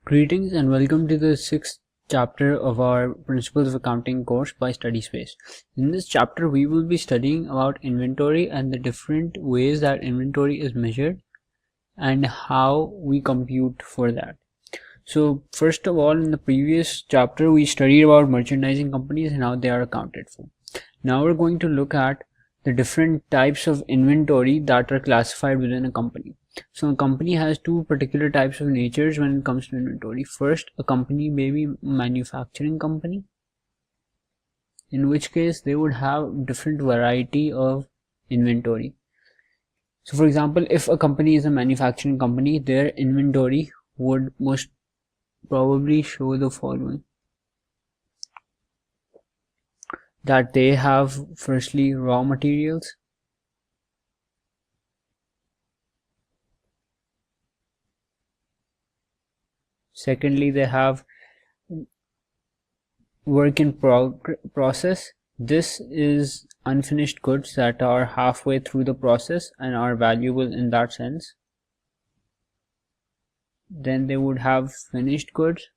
Greetings and welcome to the sixth chapter of our Principles of Accounting course by StudySpace. In this chapter, we will be studying about inventory and the different ways that inventory is measured and how we compute for that. So first of all, in the previous chapter, we studied about merchandising companies and how they are accounted for. Now we're going to look at the different types of inventory that are classified within a company. So a company has two particular types of natures when it comes to inventory. First, a company may be a manufacturing company, in which case they would have different variety of inventory. So for example, if a company is a manufacturing company, their inventory would most probably show the following: that they have firstly raw materials, secondly they have work in process. This is unfinished goods that are halfway through the process and are valuable in that sense. Then they would have finished goods,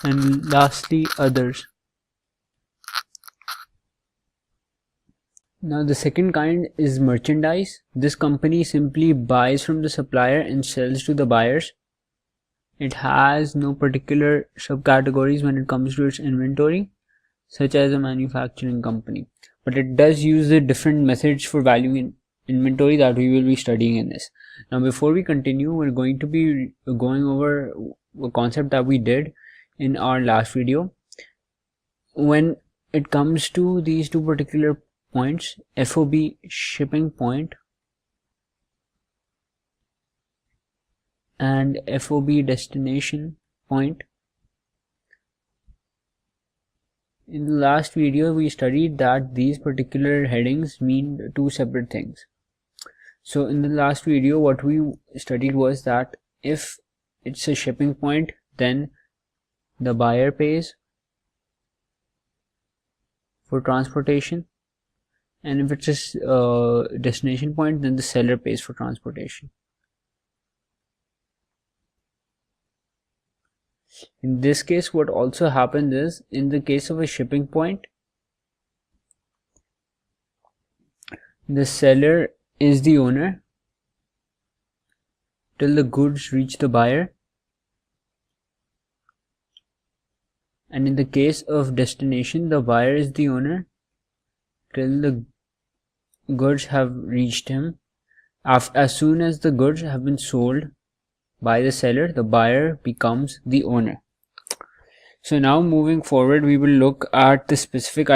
and lastly others. Now the second kind is merchandise. This company simply buys from the supplier and sells to the buyers. It has no particular subcategories when it comes to its inventory, such as a manufacturing company, but it does use the different methods for valuing inventory that we will be studying in this. Now before we continue, we're going to be going over a concept that we did in our last video. When it comes to these two particular points, FOB shipping point and FOB destination point, in the last video we studied that these particular headings mean two separate things. So in the last video what we studied was that if it's a shipping point, then the buyer pays for transportation, and if it's a destination point, then the seller pays for transportation. In this case, what also happens is, in the case of a shipping point, the seller is the owner till the goods reach the buyer, and in the case of destination, the buyer is the owner till the goods have reached him. As soon as the goods have been sold by the seller, the buyer becomes the owner. So now moving forward, we will look at the specific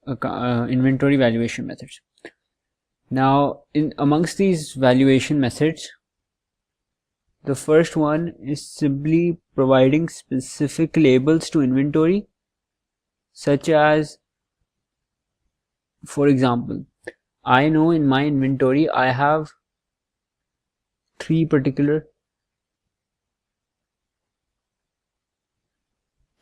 inventory valuation methods. Now amongst these valuation methods, the first one is simply providing specific labels to inventory, such as, for example, I know in my inventory I have three particular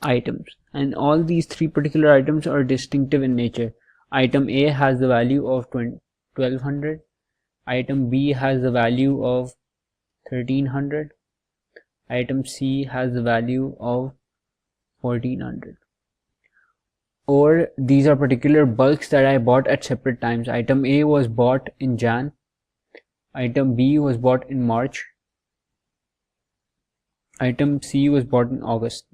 items, and all these three particular items are distinctive in nature. Item A has the value of 1200, item B has the value of 1300, item C has the value of 1400. Or these are particular bulks that I bought at separate times. Item A was bought in Jan, item B was bought in March, item C was bought in August.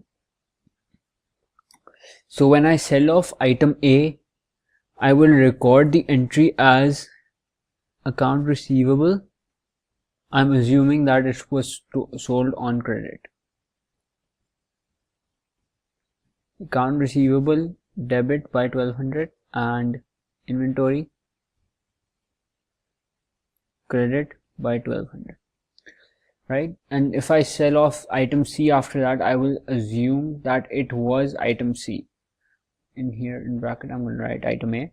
So when I sell off item A, I will record the entry as account receivable. I'm assuming that it was sold on credit. Account receivable debit by 1200 and inventory credit by 1200, right? And if I sell off item C after that, I will assume that it was item C. In here in bracket I'm going to write item A,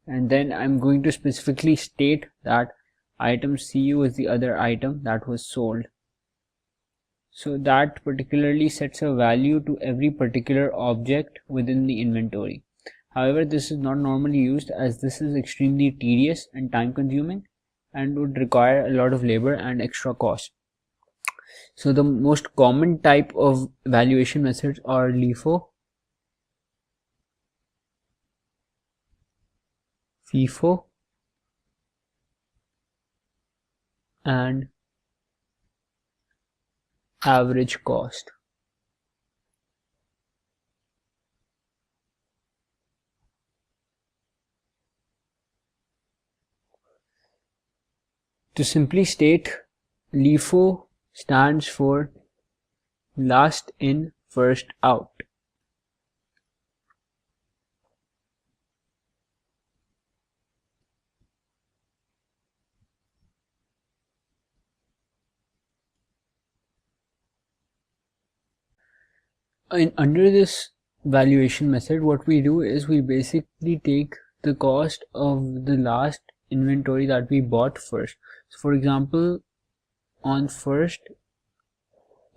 and then I'm going to specifically state that item C was the other item that was sold. So that particularly sets a value to every particular object within the inventory. However, this is not normally used as this is extremely tedious and time consuming and would require a lot of labor and extra cost. So the most common type of valuation methods are LIFO, FIFO, and average cost. To simply state, LIFO stands for last in, first out. Under this valuation method, what we do is we basically take the cost of the last inventory that we bought first. So for example, on 1st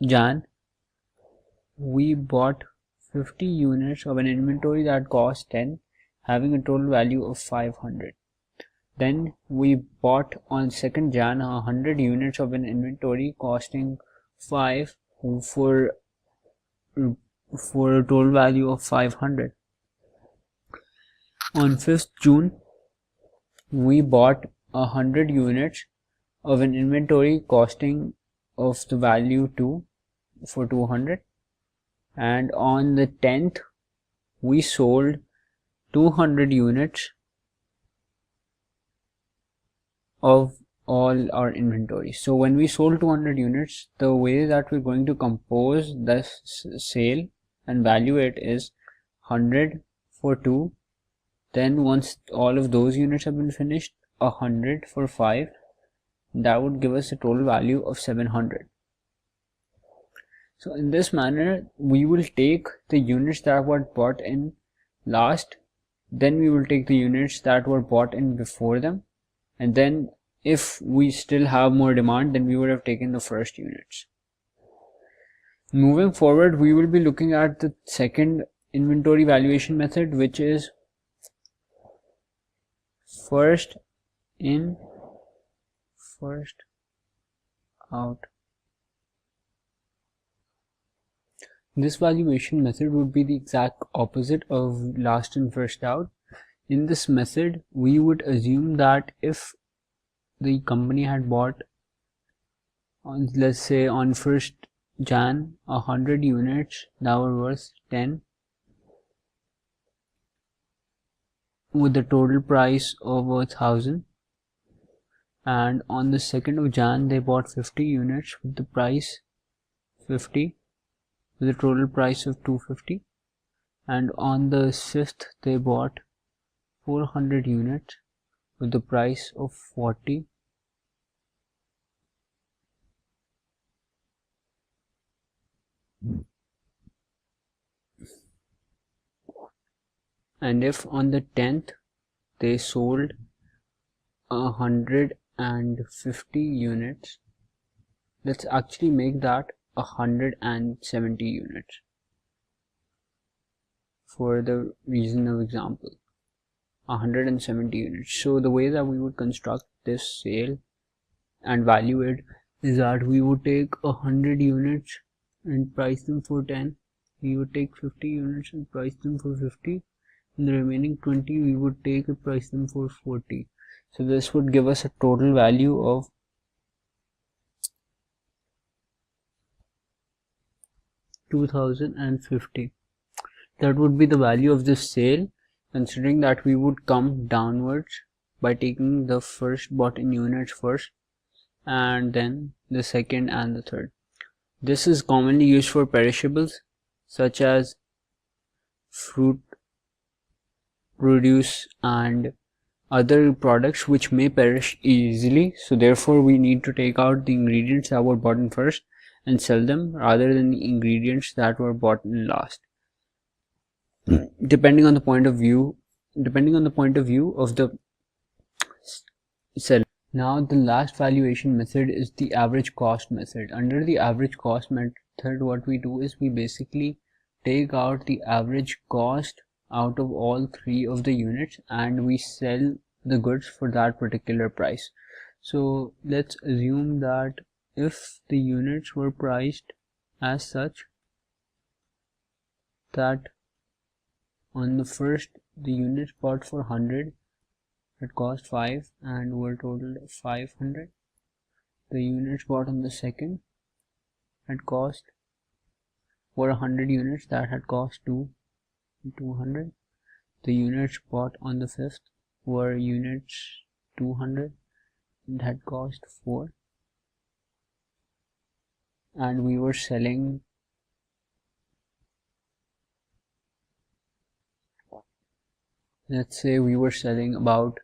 Jan, we bought 50 units of an inventory that cost 10, having a total value of 500. Then we bought on 2nd Jan 100 units of an inventory costing 5 for a total value of 500. On 5th June, we bought 100 units of an inventory costing of the value 2 for 200, and on the 10th we sold 200 units of all our inventory. So when we sold 200 units, the way that we're going to compose this sale and value it is 100 for 2, then once all of those units have been finished, 100 for 5. That would give us a total value of 700. So in this manner, we will take the units that were bought in last, then we will take the units that were bought in before them, and then if we still have more demand, then we would have taken the first units. Moving forward, we will be looking at the second inventory valuation method, which is first in, first out. This valuation method would be the exact opposite of last in, first out. In this method, we would assume that if the company had bought on, let's say on 1st Jan 100 units that were worth 10 with the total price of 1000, and on the 2nd of Jan they bought 50 units with the price 50 with a total price of 250, and on the 5th they bought 400 units with the price of 40 . And if on the 10th they sold 150 units, let's actually make that 170 units for the reason of example, 170 units. So the way that we would construct this sale and value it is that we would take 100 units and price them for 10, we would take 50 units and price them for 50, and the remaining 20 we would take and price them for 40. So this would give us a total value of 2050. That would be the value of this sale, considering that we would come downwards by taking the first bought in units first and then the second and the third. This is commonly used for perishables such as fruit, produce and other products which may perish easily, so therefore we need to take out the ingredients that were bought in first and sell them rather than the ingredients that were bought in last, depending on the point of view of the seller. Now the last valuation method is the average cost method. Under the average cost method, what we do is we basically take out the average cost out of all 3 of the units, and we sell the goods for that particular price. So let's assume that if the units were priced as such that on the first the units bought for 100, it cost 5 and were totaled 500. The units bought on the second had cost were 100 units, that had cost 200. The units bought on the fifth were units 200 and had cost 4, and we were selling let's say we were selling about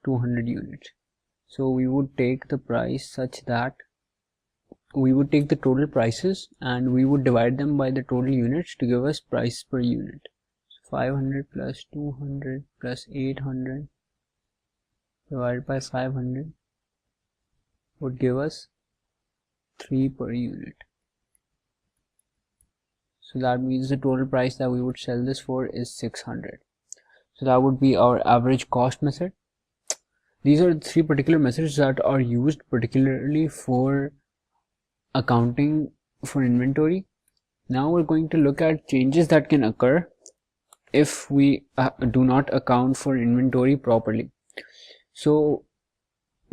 200 units. So we would take the price such that we would take the total prices and we would divide them by the total units to give us price per unit. So 500 plus 200 plus 800 divided by 500 would give us 3 per unit. So that means the total price that we would sell this for is 600. So that would be our average cost method. These are the 3 particular methods that are used particularly for accounting for inventory. Now we're going to look at changes that can occur if we do not account for inventory properly. So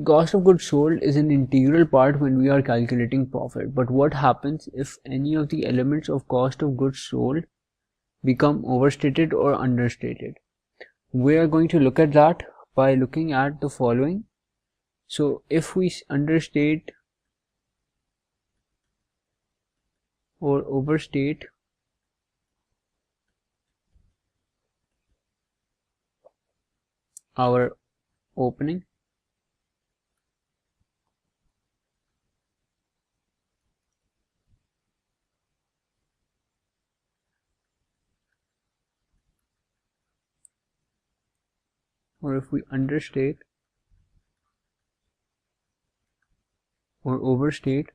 cost of goods sold is an integral part when we are calculating profit. But what happens if any of the elements of cost of goods sold become overstated or understated? We are going to look at that by looking at the following. So if we understate or overstate our opening, or if we understate or overstate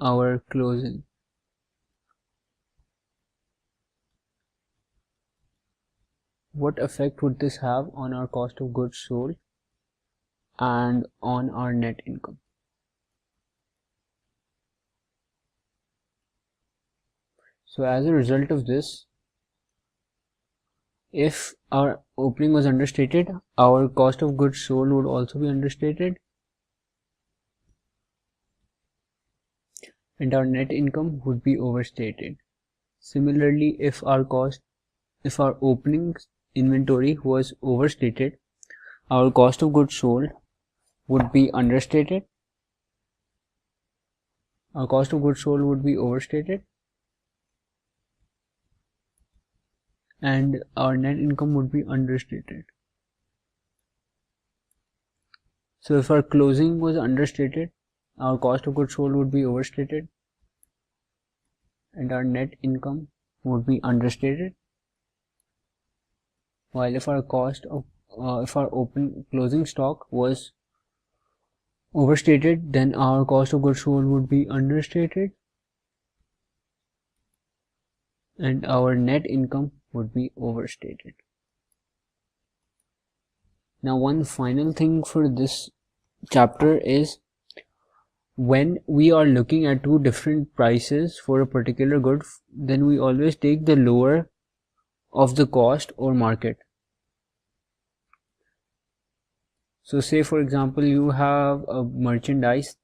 our closing, what effect would this have on our cost of goods sold and on our net income? So as a result of this, if our opening was understated, our cost of goods sold would also be understated, and our net income would be overstated. Similarly, if our opening inventory was overstated, our cost of goods sold would be understated, our cost of goods sold would be overstated, and our net income would be understated. So if our closing was understated, our cost of goods sold would be overstated and our net income would be understated. While if our closing stock was overstated, then our cost of goods sold would be understated and our net income would be overstated. Now, one final thing for this chapter is, when we are looking at 2 different prices for a particular good, then we always take the lower of the cost or market. So say for example you have a merchandise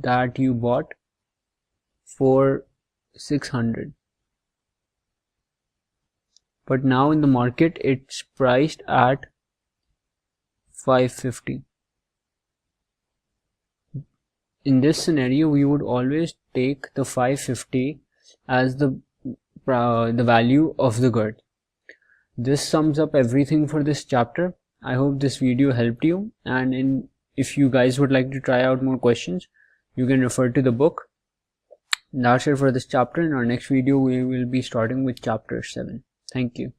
that you bought for 600, but now in the market it's priced at 550. In this scenario, we would always take the 550 as the value of the good. This sums up everything for this chapter. I hope this video helped you, and if you guys would like to try out more questions, you can refer to the book. That's it for this chapter. In our next video, we will be starting with chapter 7. Thank you.